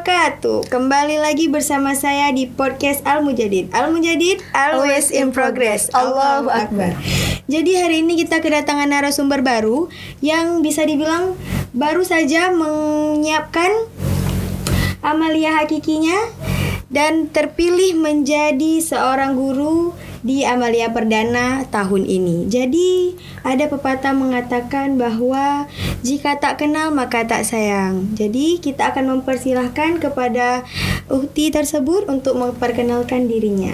wabarakatuh. Kembali lagi bersama saya di podcast Al-Mujadid. Al-Mujadid, always in progress. Allahu Akbar. Jadi hari ini kita kedatangan narasumber baru yang bisa dibilang baru saja menyiapkan amalia hakikinya dan terpilih menjadi seorang guru di amalia perdana tahun ini. Jadi ada pepatah mengatakan bahwa jika tak kenal maka tak sayang. Jadi kita akan mempersilahkan kepada ukti tersebut untuk memperkenalkan dirinya.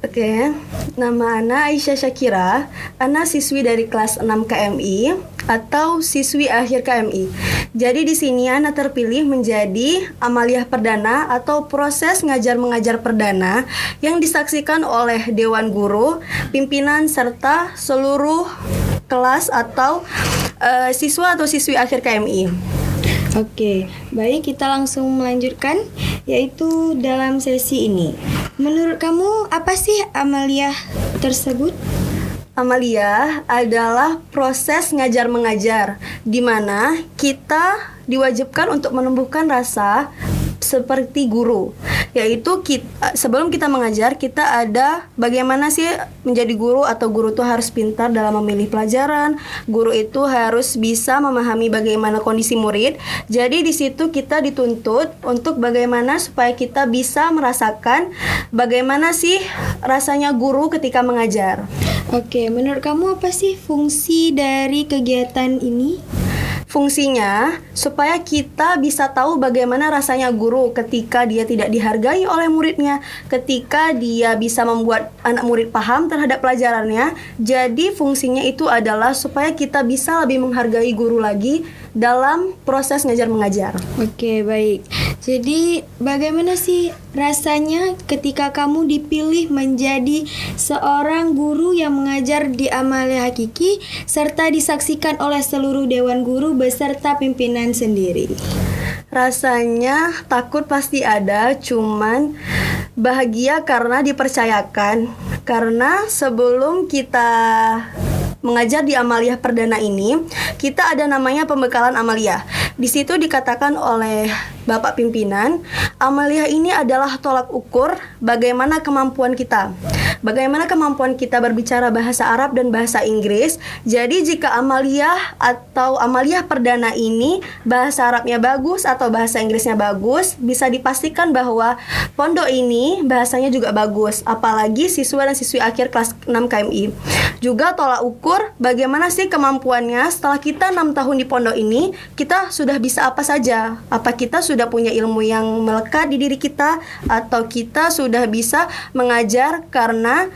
Oke, nama Ana Aisyah Syakira. Ana siswi dari kelas 6 KMI atau siswi akhir KMI. Jadi di sini Ana terpilih menjadi amaliah perdana atau proses ngajar mengajar perdana yang disaksikan oleh dewan guru, pimpinan serta seluruh kelas atau siswa atau siswi akhir KMI. Oke, baik, kita langsung melanjutkan yaitu dalam sesi ini. Menurut kamu apa sih amalia tersebut? Amalia adalah proses ngajar mengajar di mana kita diwajibkan untuk menumbuhkan rasa seperti guru, yaitu sebelum kita mengajar kita ada bagaimana sih menjadi guru, atau guru itu harus pintar dalam memilih pelajaran, guru itu harus bisa memahami bagaimana kondisi murid. Jadi di situ kita dituntut untuk bagaimana supaya kita bisa merasakan bagaimana sih rasanya guru ketika mengajar. Oke, menurut kamu apa sih fungsi dari kegiatan ini? Fungsinya supaya kita bisa tahu bagaimana rasanya guru ketika dia tidak dihargai oleh muridnya, ketika dia bisa membuat anak murid paham terhadap pelajarannya. Jadi fungsinya itu adalah supaya kita bisa lebih menghargai guru lagi dalam proses ngajar mengajar. Oke, baik. Jadi bagaimana sih rasanya ketika kamu dipilih menjadi seorang guru yang mengajar di amalia hakiki serta disaksikan oleh seluruh dewan guru beserta pimpinan sendiri? Rasanya takut pasti ada, cuman bahagia karena dipercayakan. Karena sebelum kita mengajar di amalia perdana ini, kita ada namanya pembekalan amalia. Di situ dikatakan oleh Bapak pimpinan, amalia ini adalah tolak ukur bagaimana kemampuan kita. Bagaimana kemampuan kita berbicara bahasa Arab dan bahasa Inggris. Jadi jika amalia atau amalia perdana ini bahasa Arabnya bagus atau bahasa Inggrisnya bagus, bisa dipastikan bahwa pondok ini bahasanya juga bagus. Apalagi siswa dan siswi akhir kelas 6 KMI. Juga tolak ukur bagaimana sih kemampuannya setelah kita 6 tahun di pondok ini, kita sudah bisa apa saja. Apa kita sudah punya ilmu yang melekat di diri kita, atau kita sudah bisa mengajar, karena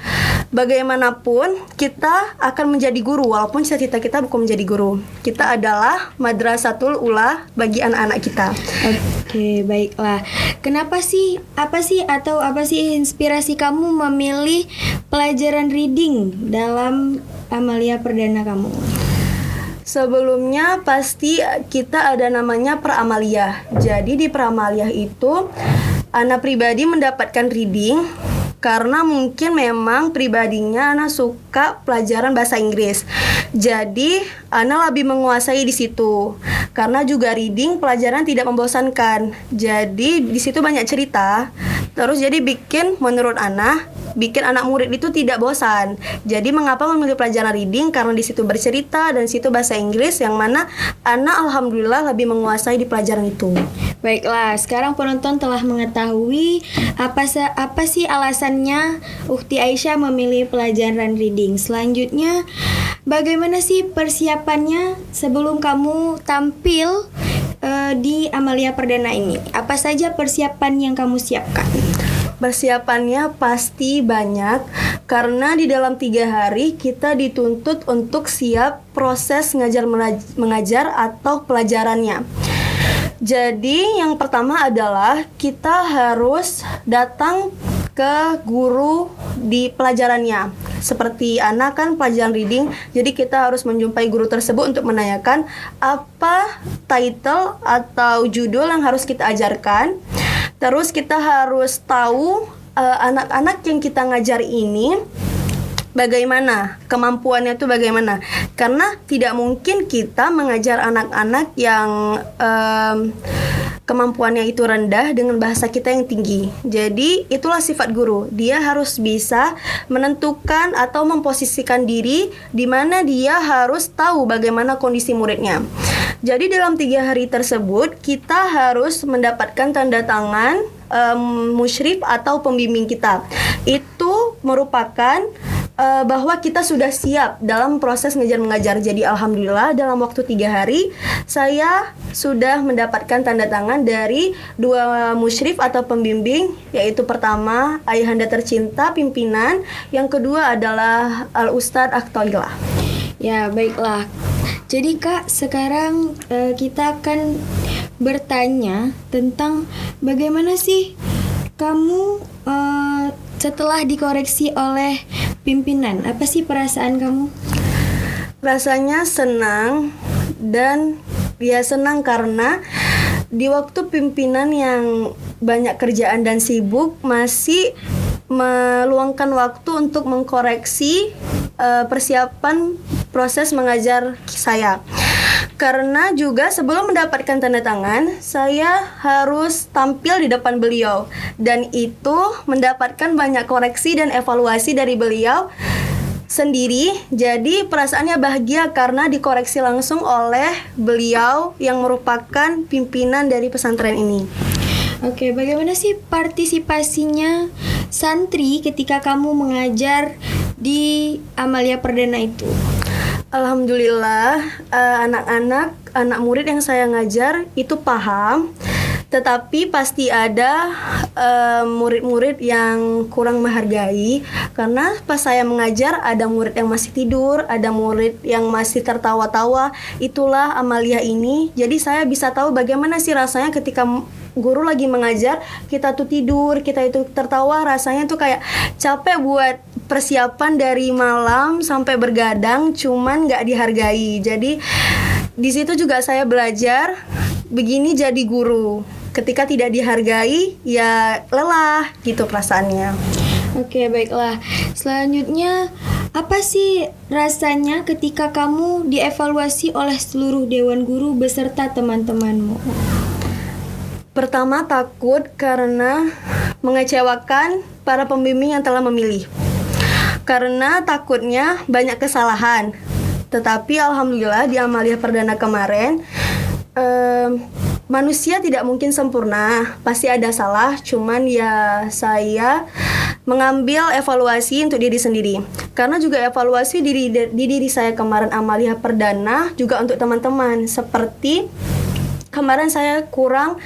bagaimanapun kita akan menjadi guru, walaupun cita-cita kita bukan menjadi guru. Kita adalah madrasatul ula bagi anak-anak kita. Oke, baiklah. Apa sih inspirasi kamu memilih pelajaran reading dalam amalia perdana kamu? Sebelumnya pasti kita ada namanya peramaliyah. Jadi di peramaliyah itu Ana pribadi mendapatkan reading karena mungkin memang pribadinya Ana suka pelajaran bahasa Inggris. Jadi Ana lebih menguasai di situ. Karena juga reading pelajaran tidak membosankan. Jadi di situ banyak cerita. Terus jadi menurut Ana bikin anak murid itu tidak bosan. Jadi mengapa memilih pelajaran reading? Karena di situ bercerita dan situ bahasa Inggris, yang mana Ana alhamdulillah lebih menguasai di pelajaran itu. Baiklah, sekarang penonton telah mengetahui apa sih alasannya Ukti Aisyah memilih pelajaran reading. Selanjutnya, bagaimana sih persiapannya sebelum kamu tampil di amalia perdana ini? Apa saja persiapan yang kamu siapkan? Persiapannya pasti banyak, karena di dalam 3 hari kita dituntut untuk siap proses ngajar mengajar atau pelajarannya. Jadi yang pertama adalah kita harus datang ke guru di pelajarannya. Seperti Ana kan pelajaran reading, jadi kita harus menjumpai guru tersebut untuk menanyakan apa title atau judul yang harus kita ajarkan. Terus kita harus tahu anak-anak yang kita ngajar ini bagaimana kemampuannya itu bagaimana, karena tidak mungkin kita mengajar anak-anak yang kemampuannya itu rendah dengan bahasa kita yang tinggi. Jadi itulah sifat guru. Dia harus bisa menentukan atau memposisikan diri di mana dia harus tahu bagaimana kondisi muridnya. Jadi dalam 3 hari tersebut kita harus mendapatkan tanda tangan musyrif atau pembimbing kita. Itu merupakan bahwa kita sudah siap dalam proses ngejar mengajar. Jadi alhamdulillah dalam waktu 3 hari saya sudah mendapatkan tanda tangan dari 2 musyrif atau pembimbing, yaitu pertama ayahanda tercinta pimpinan, yang kedua adalah Al Ustadz Aktoilah. Ya, baiklah. Jadi Kak, sekarang kita akan bertanya tentang bagaimana sih kamu setelah dikoreksi oleh pimpinan. Apa sih perasaan kamu? Rasanya senang, dan ya senang karena di waktu pimpinan yang banyak kerjaan dan sibuk masih meluangkan waktu untuk mengkoreksi persiapan proses mengajar saya. Karena juga sebelum mendapatkan tanda tangan, saya harus tampil di depan beliau, dan itu mendapatkan banyak koreksi dan evaluasi dari beliau sendiri. Jadi perasaannya bahagia karena dikoreksi langsung oleh beliau yang merupakan pimpinan dari pesantren ini. Oke, bagaimana sih partisipasinya santri ketika kamu mengajar di Amalia Perdana itu? Alhamdulillah, anak murid yang saya ngajar itu paham, tetapi pasti ada murid-murid yang kurang menghargai. Karena pas saya mengajar ada murid yang masih tidur, ada murid yang masih tertawa-tawa. Itulah Amalia ini. Jadi saya bisa tahu bagaimana sih rasanya ketika guru lagi mengajar, kita tuh tidur, kita itu tertawa, rasanya tuh kayak capek buat persiapan dari malam sampai bergadang, cuman nggak dihargai. Jadi di situ juga saya belajar begini jadi guru. Ketika tidak dihargai, ya lelah gitu perasaannya. Oke, baiklah. Selanjutnya, apa sih rasanya ketika kamu dievaluasi oleh seluruh dewan guru beserta teman-temanmu? Pertama takut karena mengecewakan para pembimbing yang telah memilih. Karena takutnya banyak kesalahan. Tetapi alhamdulillah di Amalia Perdana kemarin manusia tidak mungkin sempurna, pasti ada salah. Cuman ya saya mengambil evaluasi untuk diri sendiri. Karena juga evaluasi diri saya kemarin Amalia Perdana juga untuk teman-teman. Seperti kemarin saya kurang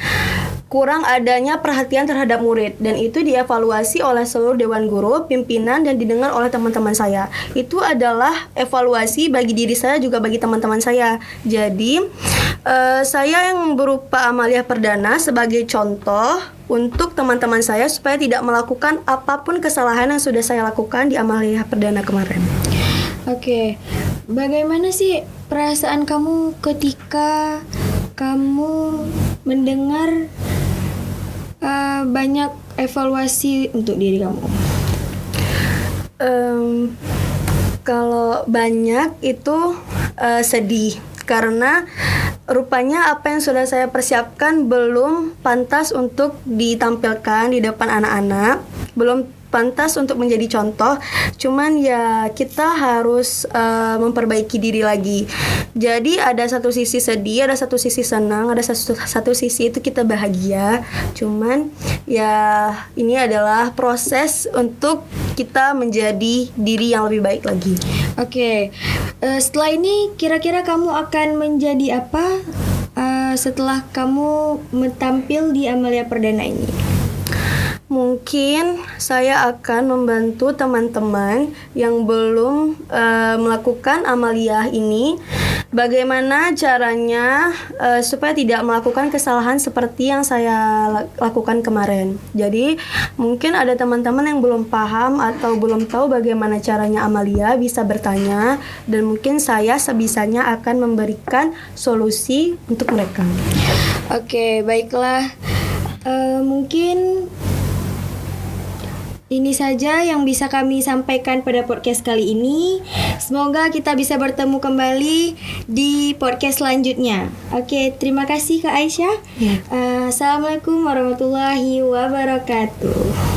adanya perhatian terhadap murid, dan itu dievaluasi oleh seluruh dewan guru, pimpinan, dan didengar oleh teman-teman saya. Itu adalah evaluasi bagi diri saya juga bagi teman-teman saya. Jadi saya yang berupa Amalia Perdana sebagai contoh untuk teman-teman saya supaya tidak melakukan apapun kesalahan yang sudah saya lakukan di Amalia Perdana kemarin. Oke, bagaimana sih perasaan kamu ketika kamu mendengar banyak evaluasi untuk diri kamu? Kalau banyak itu sedih, karena rupanya apa yang sudah saya persiapkan belum pantas untuk ditampilkan di depan anak-anak, belum pantas untuk menjadi contoh. Cuman ya kita harus memperbaiki diri lagi. Jadi ada satu sisi sedih, ada satu sisi senang, ada satu sisi itu kita bahagia. Cuman ya ini adalah proses untuk kita menjadi diri yang lebih baik lagi. Oke, setelah ini kira-kira kamu akan menjadi apa setelah kamu tampil di Amalia Perdana ini? Mungkin saya akan membantu teman-teman yang belum melakukan amaliyah ini, bagaimana caranya supaya tidak melakukan kesalahan seperti yang saya lakukan kemarin. Jadi mungkin ada teman-teman yang belum paham atau belum tahu bagaimana caranya amaliyah, bisa bertanya, dan mungkin saya sebisanya akan memberikan solusi untuk mereka. Oke, baiklah. Mungkin Ini saja yang bisa kami sampaikan pada podcast kali ini. Semoga kita bisa bertemu kembali di podcast selanjutnya. Oke, terima kasih Kak Aisyah. Assalamualaikum warahmatullahi wabarakatuh.